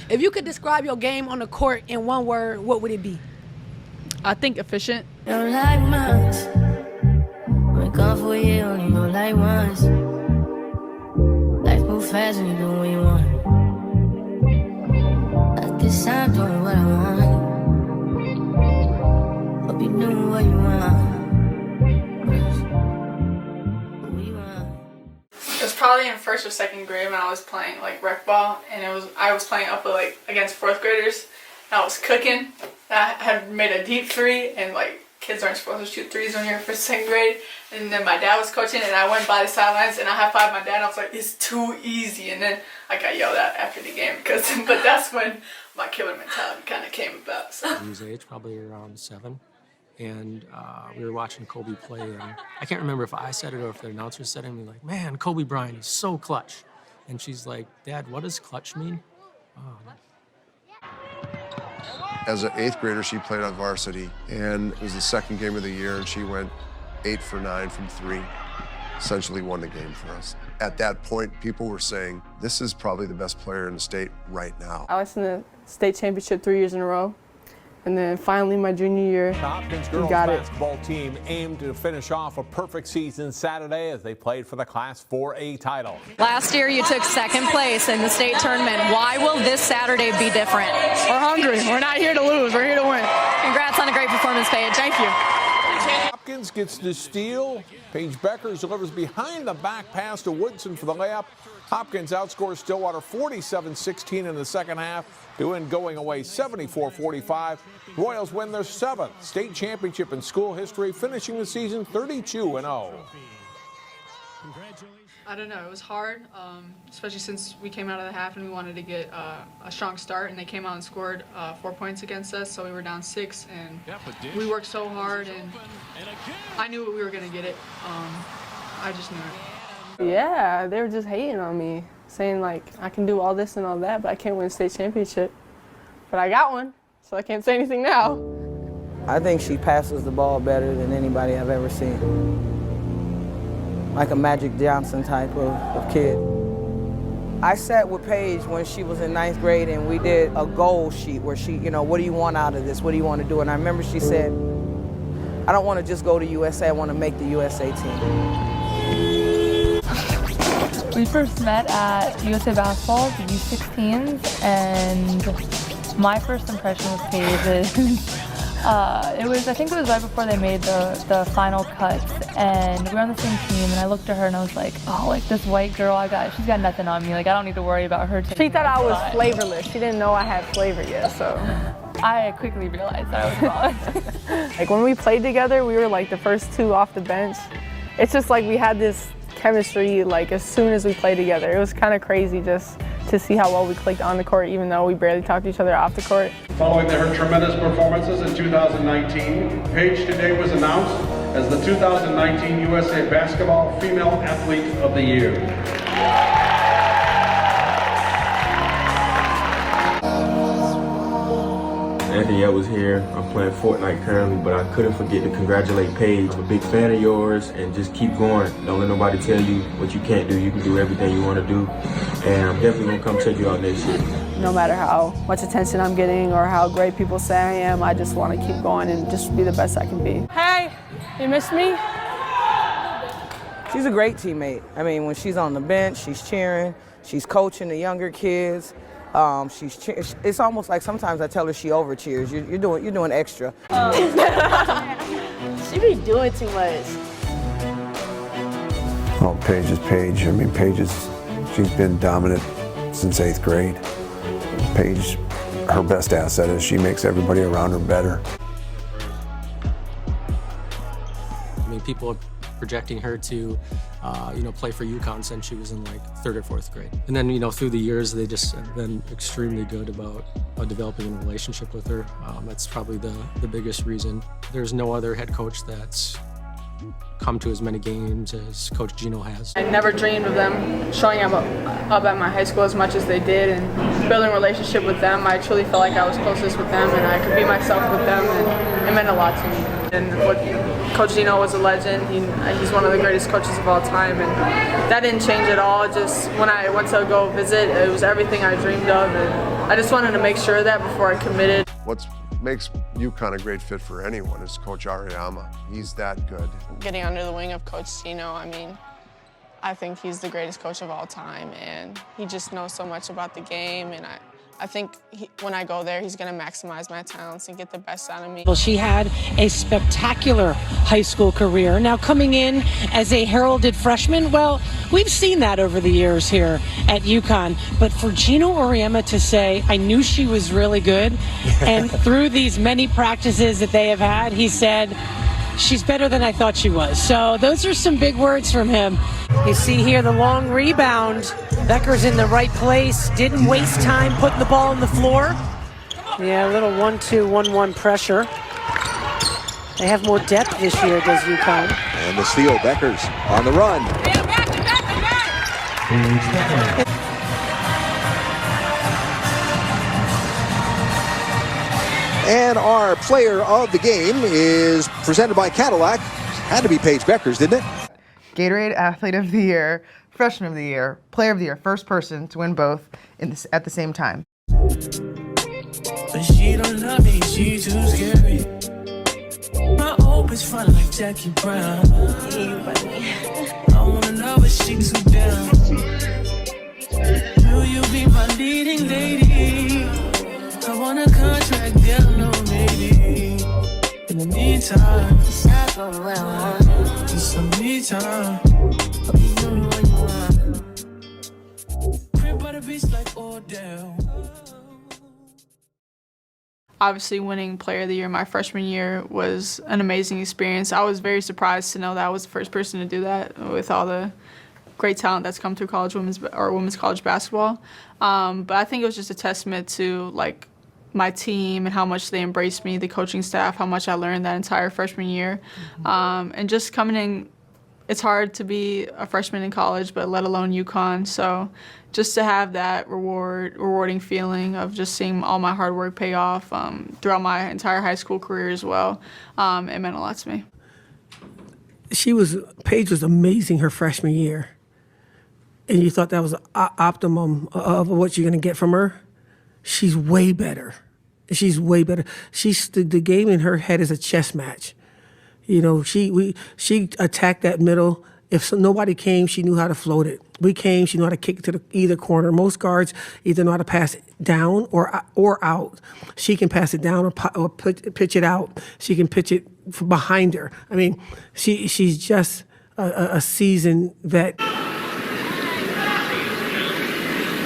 If you could describe your game on the court in one word, what would it be? I think efficient. Don't like much. Been gone for a year, only know like once. Life move fast when you do what you want. At this time, doing what I want. Hope you doing what you want. It was probably in first or second grade when I was playing like rec ball, and I was playing up like against fourth graders. And I was cooking. I had made a deep three, and like kids aren't supposed to shoot threes when you're in first, second grade. And then my dad was coaching, and I went by the sidelines and I high-fived my dad. And I was like, "It's too easy." And then I got yelled at after the game but that's when my killer mentality kind of came about. So. His age, probably around 7. And we were watching Kobe play, and I can't remember if I said it or if the announcer said it, and we were like, man, Kobe Bryant, he's so clutch. And she's like, Dad, what does clutch mean? As an 8th grader, she played on varsity, and it was the second game of the year, and she went 8 for 9 from 3, essentially won the game for us. At that point, people were saying, this is probably the best player in the state right now. I was in the state championship 3 years in a row. And then finally, my junior year, the Hopkins girls basketball team aimed to finish off a perfect season Saturday as they played for the Class 4A title. Last year, you took second place in the state tournament. Why will this Saturday be different? We're hungry. We're not here to lose. We're here to win. Congrats on a great performance, Paige. Thank you. Hopkins gets the steal. Paige Bueckers delivers behind the back pass to Woodson for the layup. Hopkins outscores Stillwater 47-16 in the second half to end going away 74-45. Royals win their 7th state championship in school history, finishing the season 32-0. I don't know. It was hard, especially since we came out of the half and we wanted to get a strong start, and they came out and scored 4 points against us, so we were down 6, and we worked so hard, and I knew we were going to get it. I just knew it. yeah, they were just hating on me, saying like I can do all this and all that, but I can't win a state championship. But I got one, so I can't say anything now. I think she passes the ball better than anybody I've ever seen. Like a Magic Johnson type of kid. I sat with Paige when she was in 9th grade, and we did a goal sheet where she, what do you want out of this? What do you want to do? And I remember she said, I don't want to just go to USA, I want to make the USA team. We first met at USA Basketball, the U16s, and my first impression with Paige is, I think it was right before they made the final cuts, and we were on the same team, and I looked at her and I was like, oh, like this white girl, she's got nothing on me, like I don't need to worry about her. She thought I was flavorless. She didn't know I had flavor yet, so. I quickly realized that I was wrong. Like when we played together, we were like the first 2 off the bench. It's just like we had this chemistry like as soon as we played together. It was kind of crazy just to see how well we clicked on the court, even though we barely talked to each other off the court. Following her tremendous performances in 2019, Paige today was announced as the 2019 USA Basketball Female Athlete of the Year. Anthony, I was here. I'm playing Fortnite currently, but I couldn't forget to congratulate Paige. I'm a big fan of yours, and just keep going. Don't let nobody tell you what you can't do. You can do everything you want to do, and I'm definitely going to come check you out next year. No matter how much attention I'm getting or how great people say I am, I just want to keep going and just be the best I can be. Hey, you miss me? She's a great teammate. I mean, when she's on the bench, she's cheering, she's coaching the younger kids. It's almost like sometimes I tell her she over cheers. You're doing extra. She be doing too much. Oh, Paige is Paige. I mean, she's been dominant since 8th grade. Paige, her best asset is she makes everybody around her better. I mean, people are projecting her to, play for UConn since she was in like 3rd or 4th grade. And then, through the years, they just have been extremely good about developing a relationship with her. That's probably the biggest reason. There's no other head coach that's come to as many games as Coach Gino has. I never dreamed of them showing up at my high school as much as they did, and building a relationship with them. I truly felt like I was closest with them, and I could be myself with them, and it meant a lot to me. And what Coach Dino was a legend. He's one of the greatest coaches of all time, and that didn't change at all. Just when I went to go visit, it was everything I dreamed of, and I just wanted to make sure of that before I committed. What makes UConn a great fit for anyone is Coach Ariyama. He's that good. Getting under the wing of Coach Dino, I mean, I think he's the greatest coach of all time, and he just knows so much about the game, and I think when I go there, he's going to maximize my talents and get the best out of me. Well, she had a spectacular high school career. Now coming in as a heralded freshman, well, we've seen that over the years here at UConn. But for Gino Auriemma to say, I knew she was really good, and through these many practices that they have had, he said, she's better than I thought she was. So those are some big words from him. You see here the long rebound. Bueckers in the right place, didn't waste time putting the ball on the floor. Yeah, a little 1-2, 1-1 pressure. They have more depth this year, does UConn. And the steal, Bueckers on the run. And our player of the game is presented by Cadillac. Had to be Paige Bueckers, didn't it? Gatorade Athlete of the Year, Freshman of the Year, Player of the Year, first person to win both at the same time. But she don't love me, she's too scary. My hope is fun like Jackie Brown. I wanna love her, she too down. Will you be my leading lady? I want a contract, girl, no maybe. In the meantime, it's not going well. It's some me time. Crib by the beach like Odell. Obviously, winning Player of the Year my freshman year was an amazing experience. I was very surprised to know that I was the first person to do that with all the great talent that's come through women's college basketball. But I think it was just a testament to my team and how much they embraced me, the coaching staff, how much I learned that entire freshman year. And just coming in, it's hard to be a freshman in college, but let alone UConn. So just to have that rewarding feeling of just seeing all my hard work pay off throughout my entire high school career as well, it meant a lot to me. Paige was amazing her freshman year. And you thought that was optimum of what you're going to get from her. She's way better. She's way better. The game in her head is a chess match. You know, she attacked that middle. If nobody came, she knew how to float it. We came, she knew how to kick it to either corner. Most guards either know how to pass it down or out. She can pass it down or pitch it out. She can pitch it behind her. I mean, she's just a seasoned vet.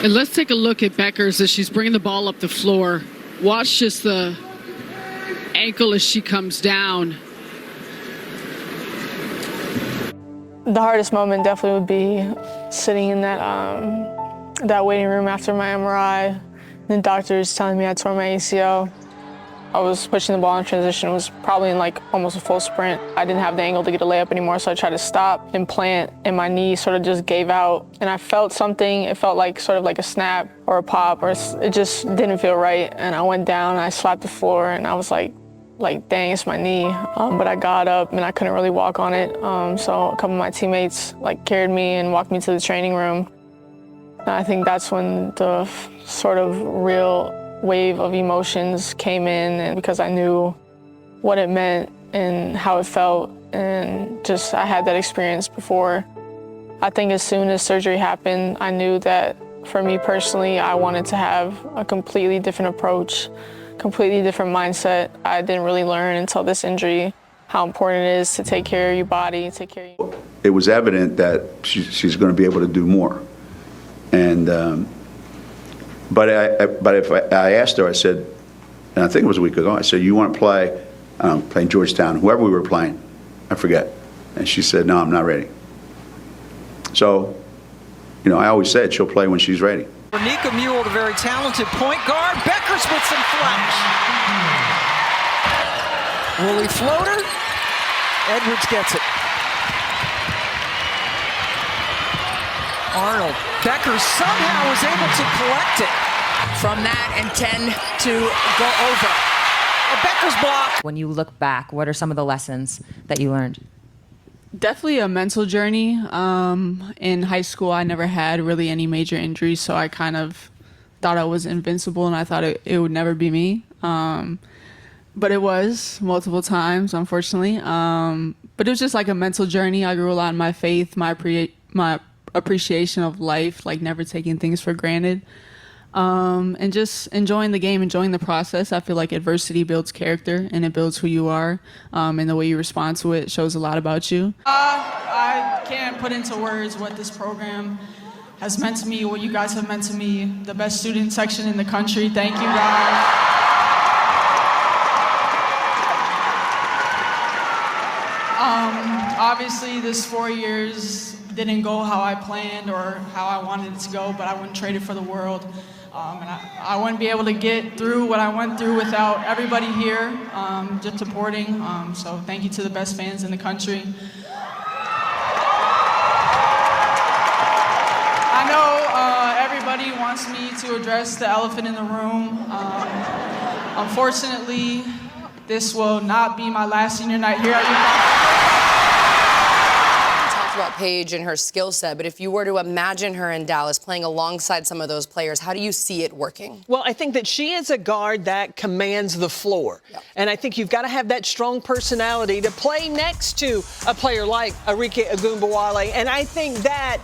And let's take a look at Bueckers as she's bringing the ball up the floor. Watch just the ankle as she comes down. The hardest moment definitely would be sitting in that waiting room after my MRI. The doctors telling me I tore my ACL. I was pushing the ball in transition. It was probably in almost a full sprint. I didn't have the angle to get a layup anymore, so I tried to stop and plant, and my knee sort of just gave out. And I felt something. It felt sort of like a snap or a pop, or it just didn't feel right. And I went down, and I slapped the floor, and I was like, dang, it's my knee. But I got up, and I couldn't really walk on it. So a couple of my teammates carried me and walked me to the training room. And I think that's when the sort of real wave of emotions came in, and because I knew what it meant and how it felt, and just I had that experience before. I think as soon as surgery happened, I knew that for me personally, I wanted to have a completely different approach, completely different mindset. I didn't really learn until this injury how important it is to take care of your body, take care of your... It was evident that she's going to be able to do more. And but if I asked her, I said, and I think it was a week ago, I said, you want to play, playing Georgetown, whoever we were playing, I forget. And she said, no, I'm not ready. So, I always said she'll play when she's ready. Nika Mule, the very talented point guard. Bueckers with some flash. Willie floater. Edwards gets it. Arnold. Bueckers somehow was able to collect it. From that and 10 to go over. A Bueckers block. When you look back, what are some of the lessons that you learned? Definitely a mental journey. In high school, I never had really any major injuries, so I kind of thought I was invincible, and I thought it would never be me. But it was multiple times, unfortunately. But it was just like a mental journey. I grew a lot in my faith, my appreciation of life, like never taking things for granted. And just enjoying the game, enjoying the process. I feel like adversity builds character, and it builds who you are, and the way you respond to it shows a lot about you. I can't put into words what this program has meant to me, what you guys have meant to me. The best student section in the country. Thank you, guys. Obviously, this 4 years didn't go how I planned or how I wanted it to go, but I wouldn't trade it for the world. And I wouldn't be able to get through what I went through without everybody here just supporting. So thank you to the best fans in the country. I know everybody wants me to address the elephant in the room. Unfortunately, this will not be my last senior night here at UConn. About Paige and her skill set, but if you were to imagine her in Dallas playing alongside some of those players, how do you see it working? Well, I think that she is a guard that commands the floor. Yep. And I think you've got to have that strong personality to play next to a player like Arike Ogunbowale. And I think that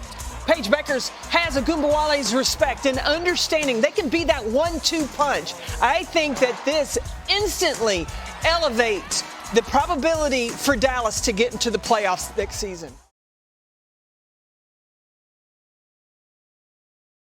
Paige Bueckers has Ogunbowale's respect and understanding. They can be that 1-2 punch. I think that this instantly elevates the probability for Dallas to get into the playoffs next season.